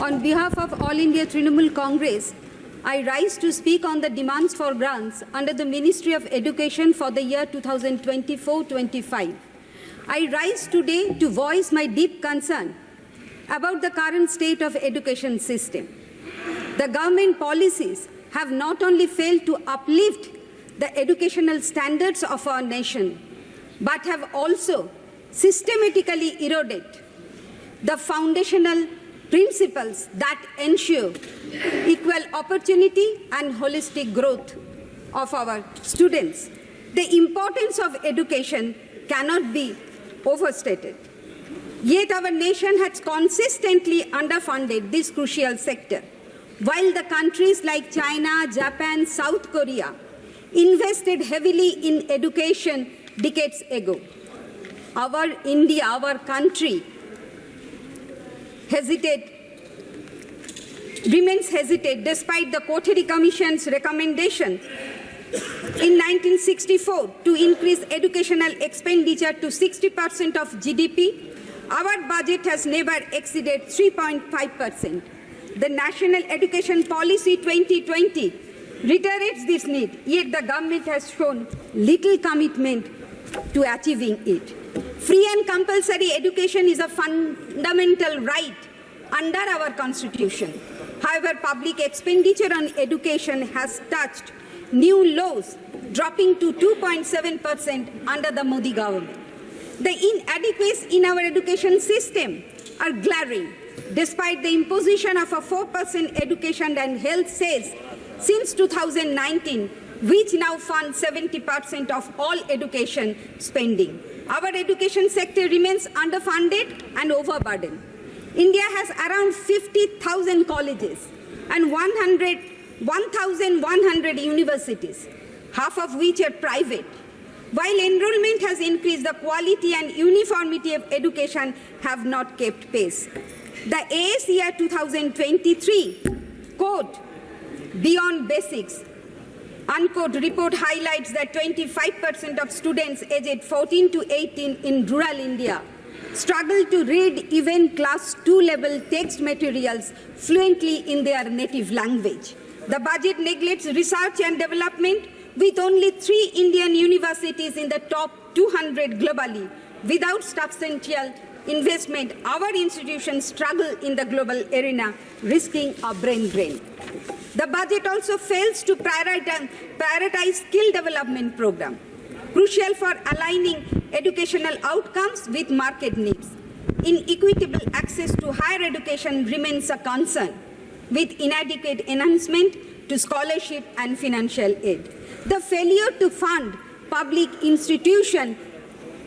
On behalf of All India Trinamool Congress, I rise to speak on the demands for grants under the Ministry of Education for the year 2024-25. I rise today to voice my deep concern about the current state of education system. The government policies have not only failed to uplift the educational standards of our nation, but have also systematically eroded the foundational principles that ensure equal opportunity and holistic growth of our students. The importance of education cannot be overstated. Yet our nation has consistently underfunded this crucial sector, while the countries like China, Japan, South Korea invested heavily in education decades ago. Our India, our country, remains hesitant despite the Kothari Commission's recommendation in 1964 to increase educational expenditure to 60% of GDP. Our budget has never exceeded 3.5%. The National Education Policy 2020 reiterates this need, yet the government has shown little commitment to achieving it. Free and compulsory education is a fundamental right under our Constitution. However, public expenditure on education has touched new lows, dropping to 2.7% under the Modi government. The inadequacies in our education system are glaring. Despite the imposition of a 4% education and health cess since 2019, which now funds 70% of all education spending, our education sector remains underfunded and overburdened. India has around 50,000 colleges and 1,100 universities, half of which are private. While enrollment has increased, the quality and uniformity of education have not kept pace. The ASER 2023 quote, Beyond Basics, unquote, report highlights that 25% of students aged 14 to 18 in rural India struggle to read even class 2 level text materials fluently in their native language. The budget neglects research and development, with only 3 Indian universities in the top 200 globally. Without substantial investment, our institutions struggle in the global arena, risking a brain drain. The budget also fails to prioritize skill development program, crucial for aligning educational outcomes with market needs. Inequitable access to higher education remains a concern, with inadequate enhancement to scholarship and financial aid. The failure to fund public institutions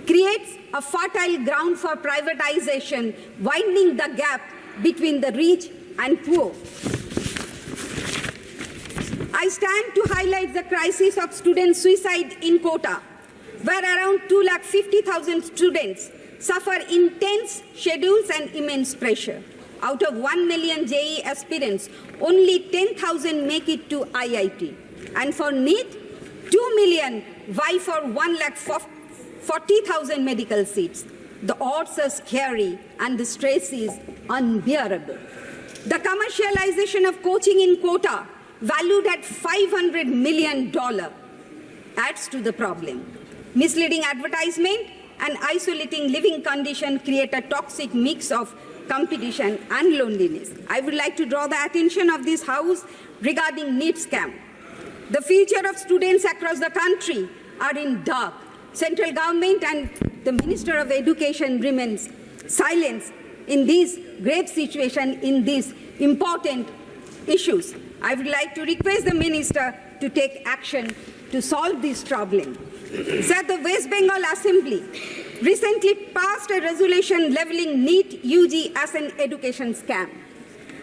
creates a fertile ground for privatization, widening the gap between the rich and poor. I stand to highlight the crisis of student suicide in Kota, where around 250,000 students suffer intense schedules and immense pressure. Out of 1 million JEE aspirants, only 10,000 make it to IIT. And for NEET, 2 million vie for 1,40,000 medical seats. The odds are scary and the stress is unbearable. The commercialization of coaching in Kota, valued at $500 million, adds to the problem. Misleading advertisement and isolating living conditions create a toxic mix of competition and loneliness. I would like to draw the attention of this House regarding NEET scam. The future of students across the country are in dark. Central government and the Minister of Education remains silent in this grave situation, in these important issues. I would like to request the Minister to take action to solve this problem. Sir, the West Bengal Assembly recently passed a resolution leveling NEET UG as an education scam,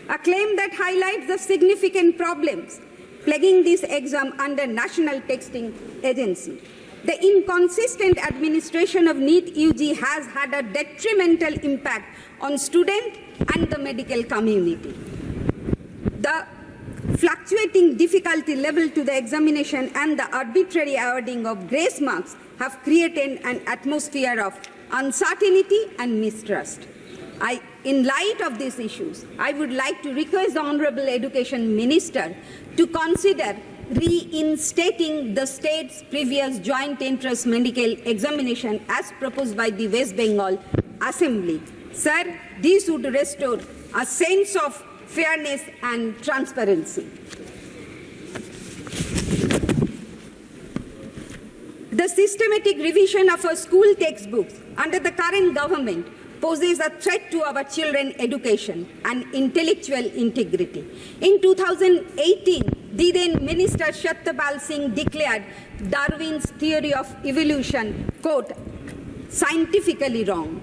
a claim that highlights the significant problems plaguing this exam under National Testing Agency. The inconsistent administration of NEET UG has had a detrimental impact on students and the medical community. The fluctuating difficulty level to the examination and the arbitrary awarding of grace marks have created an atmosphere of uncertainty and mistrust. I in light of these issues, I would like to request the Honorable Education Minister to consider reinstating the state's previous joint entrance medical examination as proposed by the West Bengal Assembly. Sir, this would restore a sense of fairness and transparency. The systematic revision of our school textbooks under the current government poses a threat to our children's education and intellectual integrity. In 2018, the then Minister Satyapal Singh declared Darwin's theory of evolution, quote, scientifically wrong,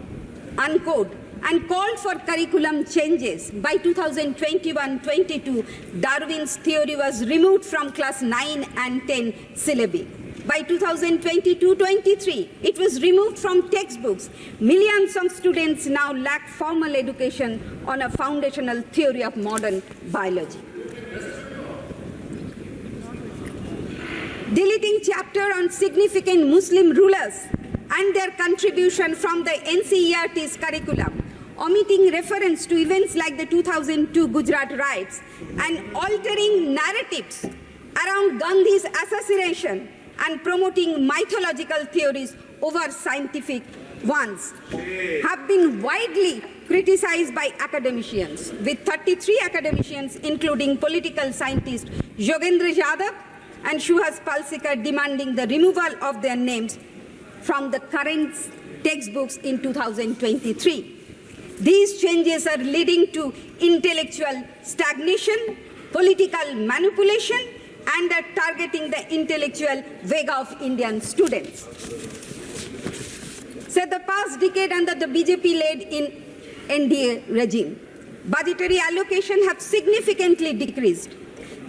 unquote, and called for curriculum changes. By 2021-22, Darwin's theory was removed from class 9 and 10 syllabi. By 2022-23, it was removed from textbooks. Millions of students now lack formal education on a foundational theory of modern biology. Deleting chapter on significant Muslim rulers and their contribution from the NCERT's curriculum, omitting reference to events like the 2002 Gujarat riots, and altering narratives around Gandhi's assassination and promoting mythological theories over scientific ones have been widely criticized by academicians, with 33 academicians, including political scientist Yogendra Yadav and Suhas Palsikar, demanding the removal of their names from the current textbooks in 2023. These changes are leading to intellectual stagnation, political manipulation, and are targeting the intellectual vega of Indian students. So the past decade under the BJP-led NDA regime, budgetary allocation have significantly decreased.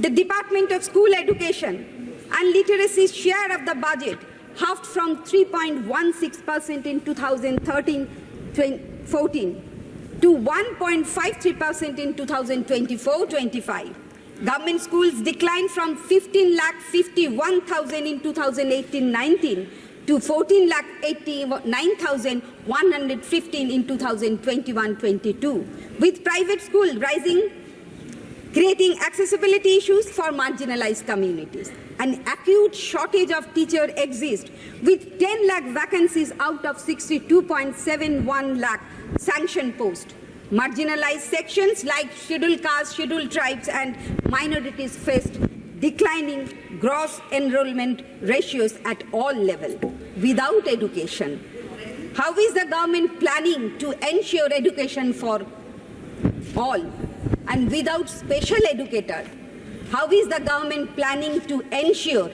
The Department of School Education and Literacy's share of the budget halved from 3.16% in 2013-14 to 1.53% in 2024-25. Government schools declined from 15,51,000 in 2018-19 to 14,89,115 in 2021-22, with private schools rising, creating accessibility issues for marginalized communities. An acute shortage of teachers exists, with 10 lakh vacancies out of 62.71 lakh sanctioned posts. Marginalized sections like scheduled castes, scheduled tribes, and minorities faced declining gross enrollment ratios at all levels. Without education, how is the government planning to ensure education for all? And without special educators, how is the government planning to ensure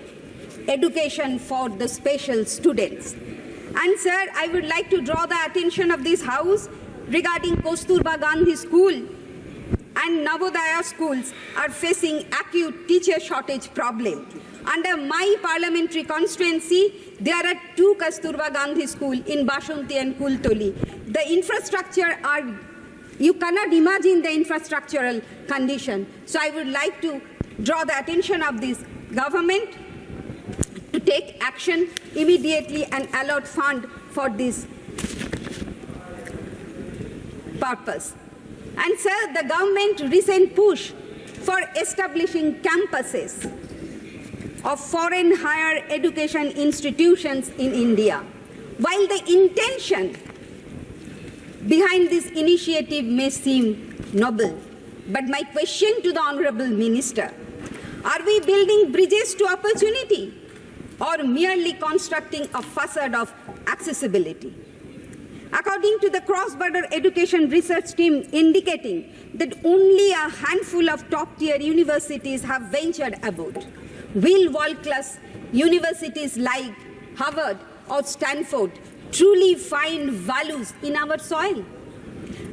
education for the special students? And sir, I would like to draw the attention of this House regarding Kasturba Gandhi School and Navodaya schools are facing acute teacher shortage problem. Under my parliamentary constituency, there are 2 Kasturba Gandhi schools in Bashanti and Kultoli. The infrastructure are, you cannot imagine the infrastructural condition. So I would like to draw the attention of this government to take action immediately and allot fund for this purpose. And sir, the government recent push for establishing campuses of foreign higher education institutions in India. While the intention behind this initiative may seem noble, but my question to the Honorable Minister, are we building bridges to opportunity or merely constructing a facade of accessibility? According to the cross-border education research team indicating that only a handful of top-tier universities have ventured abroad, will world-class universities like Harvard or Stanford truly find values in our soil?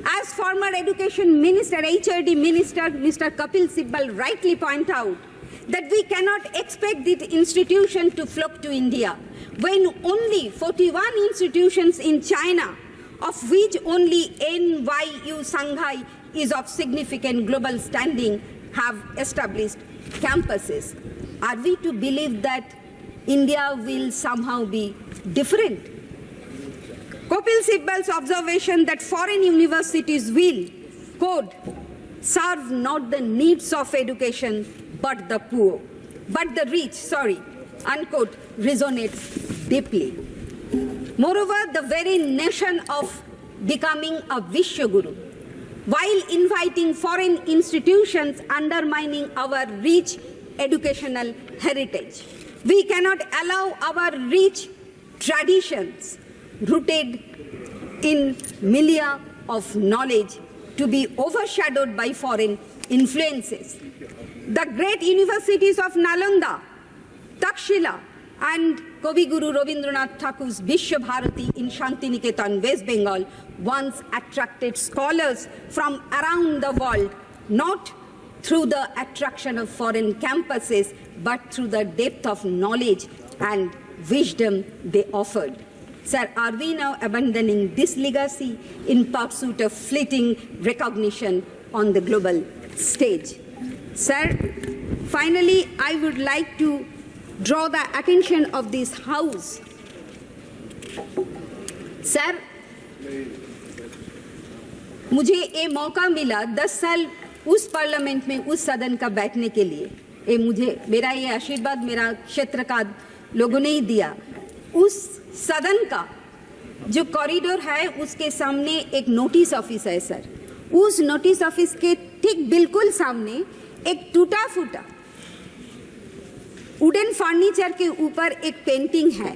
As former Education Minister, HRD Minister, Mr. Kapil Sibal rightly point out, that we cannot expect the institution to flock to India when only 41 institutions in China, of which only NYU Shanghai is of significant global standing, have established campuses. Are we to believe that India will somehow be different? Kapil Sibbal's observation that foreign universities will, quote, serve not the needs of education but the poor, but the rich, unquote, resonates deeply. Moreover, the very notion of becoming a Vishwaguru, while inviting foreign institutions undermining our rich educational heritage. We cannot allow our rich traditions rooted in millia of knowledge to be overshadowed by foreign influences. The great universities of Nalanda, Takshila, and Kavi Guru Rabindranath Thakur's Vishwa Bharati in Shantiniketan, West Bengal, once attracted scholars from around the world, not through the attraction of foreign campuses, but through the depth of knowledge and wisdom they offered. Sir, are we now abandoning this legacy in pursuit of fleeting recognition on the global stage? Sir, finally, I would like to draw the attention of this House. Sir, मुझे ये मौका मिला 10 साल उस parliament में उस सदन का बैठने के लिए, ये मुझे मेरा ये आशीर्वाद मेरा क्षेत्र का लोगों ने ही दिया। उस सदन का जो कॉरिडोर है उसके सामने एक नोटिस ऑफिस है सर, उस नोटिस ऑफिस के ठीक बिल्कुल सामने एक टूटा फूटा वुडन फर्नीचर के ऊपर एक पेंटिंग है।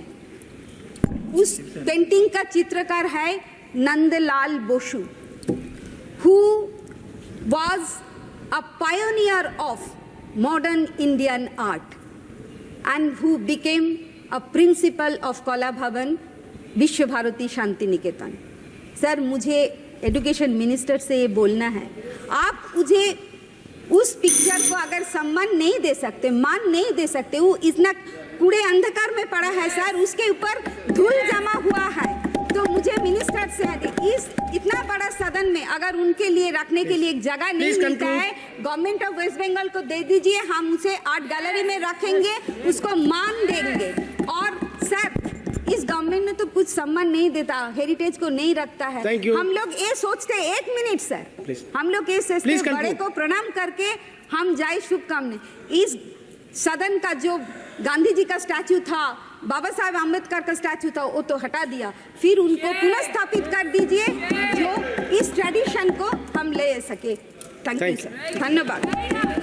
उस पेंटिंग का चित्रकार है Nandlal Bosu, who was a pioneer of modern Indian art and who became a principal of Kala Bhavan, विश्व भारती शांति निकेतन। सर, मुझे एजुकेशन मिनिस्टर से ये बोलना है, आप मुझे उस पिक्चर को अगर सम्मान नहीं दे सकते, मान नहीं दे सकते, वो इतना कूड़े अंधकार में पड़ा है सर, उसके ऊपर धूल जमा हुआ है, तो मुझे मिनिस्टर से इस इतना बड़ा सदन में अगर उनके लिए रखने के लिए एक जगह नहीं मिलता है, गवर्नमेंट ऑफ वेस्ट बंगाल को दे दीजिए, हम उसे आर्ट गैलरी में रखेंगे, उसको मान देंगे। और सर, इस गवर्नमेंट में तो कुछ सम्मान नहीं देता, हेरिटेज को नहीं रखता है। हम लोग ये सोचते, एक मिनट सर, हम लोग ये सोचते बड़े को प्रणाम करके हम जाए शुभकामनाएं। इस सदन का जो गांधी जी का स्टैचू था, बाबा साहब आम्बेडकर का स्टैचू था, वो तो हटा दिया, फिर उनको पुनः स्थापित कर दीजिए जो इस ट्रेडिशन को हम ले सके। थैंक यू सर, धन्यवाद।